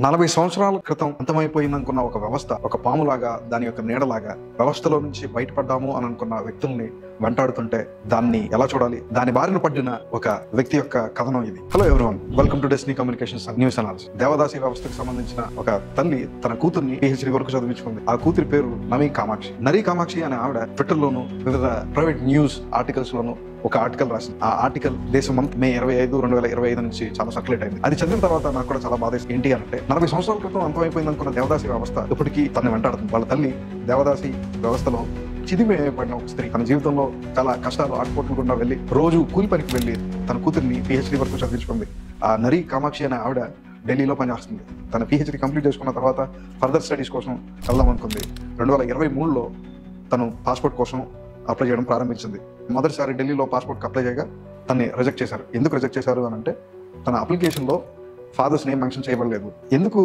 40 సంవత్సరాల క్రితం అంతమైపోయిందనుకున్న ఒక వ్యవస్థ, ఒక పాములాగా, దాని యొక్క నీడలాగా వ్యవస్థలో నుంచి బయటపడ్డాము అని అనుకున్న వ్యక్తుల్ని వెంటాడుతుంటే దాన్ని ఎలా చూడాలి, దాని బారిన పడిన ఒక వ్యక్తి యొక్క కథనం ఇది. Hello everyone, welcome to Destiny communications news analysis. Devadasi వ్యవస్థకు సంబంధించిన ఒక తల్లి తన కూతుర్ని PhD వరకు చదివించుకుంది. ఆ కూతురి పేరు నరీ కామాక్షి. నరీ కామాక్షి అనే ఆవిడ ట్విట్టర్ లోను, వివిధ ప్రైవేట్ న్యూస్ ఆర్టికల్స్ లోను ఒక ఆర్టికల్ రాసింది. ఆ ఆర్టికల్ దేశం మే 25, 2025 నుంచి చాలా సర్క్యులేట్ అయింది. అది చదివిన తర్వాత నాకు కూడా చాలా బాధ. ఏంటి అంటే 40 సంవత్సరాల క్రితం అంతమైపోయింది అనుకున్న దేవదాసి వ్యవస్థ ఇప్పటికీ తనని వెంటాడుతుంది. వాళ్ళ తల్లి దేవదాసి వ్యవస్థలో చిదిమేయబడిన ఒక స్త్రీ. తన జీవితంలో చాలా కష్టాలు ఆటుపోట్లుకుండా వెళ్ళి రోజు కూలి పనికి వెళ్ళి తన కూతుర్ని PhD వరకు చదివించుకుంది. ఆ నరీ కామాక్షి అనే ఆవిడ ఢిల్లీలో పనిచేస్తుంది. తన PhD కంప్లీట్ చేసుకున్న తర్వాత ఫర్దర్ స్టడీస్ కోసం వెళ్దాం అనుకుంది. 2023లో తను పాస్పోర్ట్ కోసం అప్లై చేయడం ప్రారంభించింది. మొదటిసారి ఢిల్లీలో పాస్పోర్ట్కి అప్లై చేయగా తనని రిజెక్ట్ చేశారు. ఎందుకు రిజెక్ట్ చేశారు అని అంటే, తన అప్లికేషన్లో ఫాదర్స్ నేమ్ మెన్షన్ చేయబడలేదు. ఎందుకు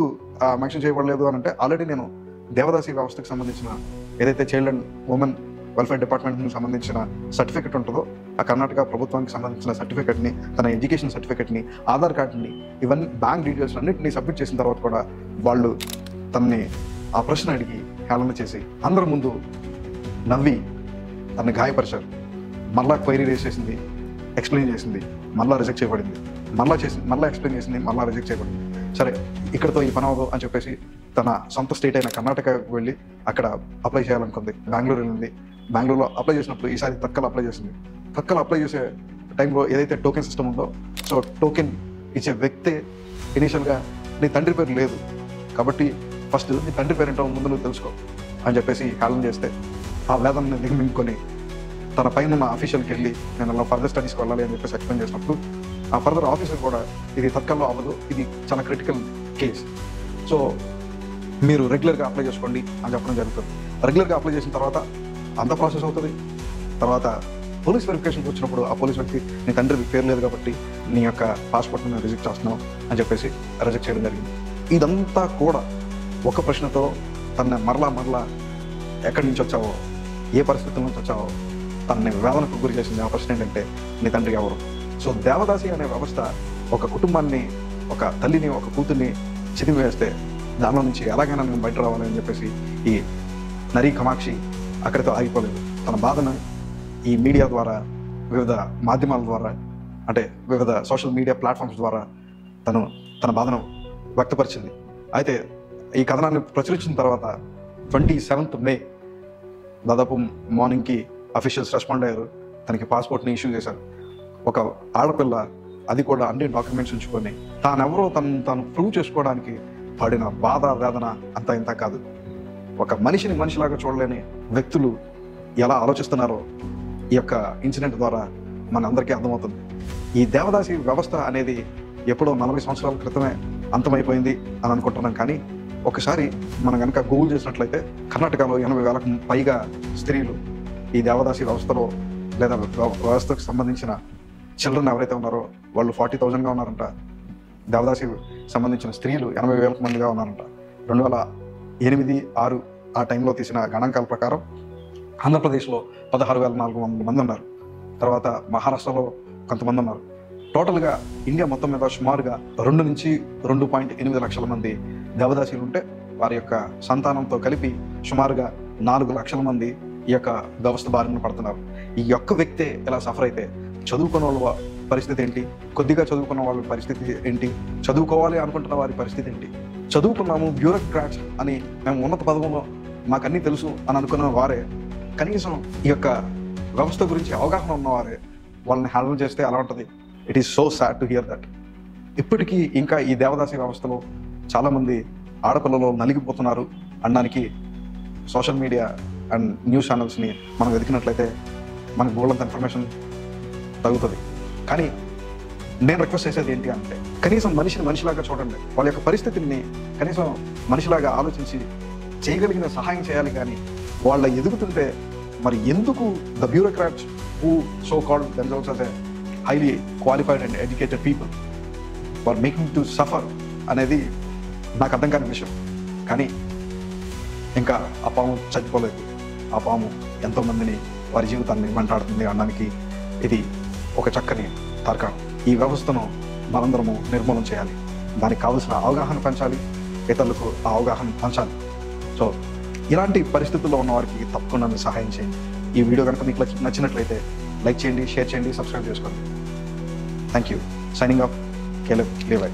మెన్షన్ చేయబడలేదు అని అంటే, ఆల్రెడీ నేను దేవదాసి వ్యవస్థకు సంబంధించిన ఏదైతే చైల్డ్ అండ్ ఉమెన్ వెల్ఫేర్ డిపార్ట్మెంట్కి సంబంధించిన సర్టిఫికెట్ ఉంటుందో, ఆ కర్ణాటక ప్రభుత్వానికి సంబంధించిన సర్టిఫికెట్ని, తన ఎడ్యుకేషన్ సర్టిఫికెట్ని, ఆధార్ కార్డుని, ఇవన్నీ బ్యాంక్ డీటెయిల్స్ అన్నింటినీ సబ్మిట్ చేసిన తర్వాత కూడా వాళ్ళు తనని ఆ ప్రశ్న అడిగి హేళన చేసి అందరి ముందు నవ్వి తనని గాయపరిచారు. మళ్ళా క్వైరీ రేస్ చేసింది, ఎక్స్ప్లెయిన్ చేసింది, మళ్ళీ రిజెక్ట్ చేయబడింది, మళ్ళీ ఎక్స్ప్లెయిన్ చేసింది, మళ్ళీ రిజెక్ట్ చేయబడింది. సరే, ఇక్కడతో ఈ పని అవ్వదు అని చెప్పేసి తన సొంత స్టేట్ అయిన కర్ణాటకకు వెళ్ళి అక్కడ అప్లై చేయాలనుకుంది. బెంగళూరు వెళ్ళింది. బెంగళూరులో అప్లై చేసినప్పుడు ఈసారి తత్కాల్ అప్లై చేసింది. తత్కాల్ అప్లై చేసే టైంలో ఏదైతే టోకెన్ సిస్టమ్ ఉందో, సో టోకెన్ ఇచ్చే వ్యక్తే ఇనీషియల్గా నీ తండ్రి పేరు లేదు కాబట్టి ఫస్ట్ నీ తండ్రి పేరు ఏంటో ముందు నువ్వు తెలుసుకో అని చెప్పేసి హేళన చేస్తే, ఆ వేదనని దిగమింగుకొని తన పైన ఉన్న ఆఫీషియల్కి వెళ్ళి నేను అలా ఫర్దర్ స్టడీస్కి వెళ్ళాలి అని చెప్పేసి ఎక్స్ప్లెయిన్ చేసినప్పుడు, ఆ ఫర్దర్ ఆఫీసర్ కూడా ఇది తత్కాల్లో అవ్వదు, ఇది చాలా క్రిటికల్ కేస్, సో మీరు రెగ్యులర్గా అప్లై చేసుకోండి అని చెప్పడం జరుగుతుంది. రెగ్యులర్గా అప్లై చేసిన తర్వాత అంత ప్రాసెస్ అవుతుంది. తర్వాత పోలీస్ వెరిఫికేషన్కి వచ్చినప్పుడు ఆ పోలీస్ వ్యక్తి నీ తండ్రి పేరు లేదు కాబట్టి నీ యొక్క పాస్పోర్ట్ని నేను రిజెక్ట్ చేస్తున్నావు అని చెప్పేసి రిజెక్ట్ చేయడం జరిగింది. ఇదంతా కూడా ఒక ప్రశ్నతో తనని మరలా ఎక్కడి నుంచి వచ్చావో, ఏ పరిస్థితుల నుంచి వచ్చావో తనని వేదనకు గురి చేసింది. ఆ ప్రశ్న ఏంటంటే, నీ తండ్రి ఎవరు? సో దేవదాసి అనే వ్యవస్థ ఒక కుటుంబాన్ని, ఒక తల్లిని, ఒక కూతుర్ని చిదిమివేస్తే దానిలో నుంచి ఎలాగైనా నేను బయట రావాలని చెప్పేసి ఈ నరీ కామాక్షి అక్కడితో ఆగిపోలేదు. తన బాధను ఈ మీడియా ద్వారా, వివిధ మాధ్యమాల ద్వారా, అంటే వివిధ సోషల్ మీడియా ప్లాట్ఫామ్స్ ద్వారా తన బాధను వ్యక్తపరిచింది. అయితే ఈ కథనాన్ని ప్రచురించిన తర్వాత 27th మే దాదాపు మార్నింగ్కి అఫీషియల్స్ రెస్పాండ్ అయ్యారు. తనకి పాస్పోర్ట్ని ఇష్యూ చేశారు. ఒక ఆడపిల్ల, అది కూడా అన్ని డాక్యుమెంట్స్ ఉంచుకొని తానెవరో తను ప్రూవ్ చేసుకోవడానికి పడిన బాధ, వేదన అంతా ఇంత కాదు. ఒక మనిషిని మనిషిలాగా చూడలేని వ్యక్తులు ఎలా ఆలోచిస్తున్నారో ఈ యొక్క ఇన్సిడెంట్ ద్వారా మనందరికీ అర్థమవుతుంది. ఈ దేవదాసి వ్యవస్థ అనేది ఎప్పుడో 40 సంవత్సరాల క్రితమే అంతమైపోయింది అని అనుకుంటున్నాం. కానీ ఒకసారి మనం కనుక గూగుల్ చేసినట్లయితే కర్ణాటకలో 80,000కు పైగా స్త్రీలు ఈ దేవదాసి వ్యవస్థలో లేదా వ్యవస్థకు సంబంధించిన చిల్డ్రన్ ఎవరైతే ఉన్నారో వాళ్ళు 40,000గా ఉన్నారంట. దేవదాసి సంబంధించిన స్త్రీలు 80,000 మందిగా ఉన్నారంట. 2008-6 ఆ టైంలో తీసిన గణాంకాల ప్రకారం ఆంధ్రప్రదేశ్లో 16,400 మంది ఉన్నారు. తర్వాత మహారాష్ట్రలో కొంతమంది ఉన్నారు. టోటల్గా ఇండియా మొత్తం మీద సుమారుగా 2 నుంచి 2.8 లక్షల మంది దేవదాసీలు ఉంటే, వారి యొక్క సంతానంతో కలిపి సుమారుగా 4 లక్షల మంది ఈ యొక్క వ్యవస్థ బారిన పడుతున్నారు. ఈ యొక్క వ్యక్తే ఇలా సఫర్ అయితే చదువుకున్న వాళ్ళ పరిస్థితి ఏంటి? కొద్దిగా చదువుకున్న వాళ్ళ పరిస్థితి ఏంటి? చదువుకోవాలి అనుకుంటున్న వారి పరిస్థితి ఏంటి? చదువుకున్నాము, బ్యూరోక్రాట్స్ అని మేము ఉన్నత పదవులో మాకన్నీ తెలుసు అని అనుకున్న వారే, కనీసం ఈ యొక్క వ్యవస్థ గురించి అవగాహన ఉన్నవారే వాళ్ళని హ్యాండిల్ చేస్తే ఎలా ఉంటుంది? It is so sad to hear that. ఇప్పటికీ ఇంకా ఈ దేవదాసి వ్యవస్థలో చాలామంది ఆడపిల్లలు నలిగిపోతున్నారు అనడానికి సోషల్ మీడియా అండ్ న్యూస్ ఛానల్స్ని మనం వెతికినట్లయితే మనకు గోల్డంత ఇన్ఫర్మేషన్ తగ్గుతుంది. కానీ నేను రిక్వెస్ట్ చేసేది ఏంటి అంటే, కనీసం మనిషిని మనిషిలాగా చూడండి. వాళ్ళ యొక్క పరిస్థితిని కనీసం మనిషిలాగా ఆలోచించి చేయగలిగిన సహాయం చేయాలి. కానీ వాళ్ళ ఎదుగుతుంటే మరి ఎందుకు the bureaucrats who so called themselves as a highly qualified and educated people were making to suffer అనేది నాకు అర్థం కాని విషయం. కానీ ఇంకా ఆ పాము చచ్చిపోలేదు. ఆ పాము ఎంతోమందిని వారి జీవితాన్ని వెంటాడుతుంది అనడానికి ఇది ఒక చక్కని తర్కం. ఈ వ్యవస్థను మనందరము నిర్మూలన చేయాలి. దానికి కావలసిన అవగాహన పెంచాలి. ఇతరులకు ఆ అవగాహన పంచాలి. సో ఇలాంటి పరిస్థితుల్లో ఉన్న వారికి తప్పకుండా మీరు సహాయం చేయండి. ఈ వీడియో కనుక మీకు నచ్చినట్లయితే లైక్ చేయండి, షేర్ చేయండి, సబ్స్క్రైబ్ చేసుకోండి. Thank you. Signing off, Caleb Levi.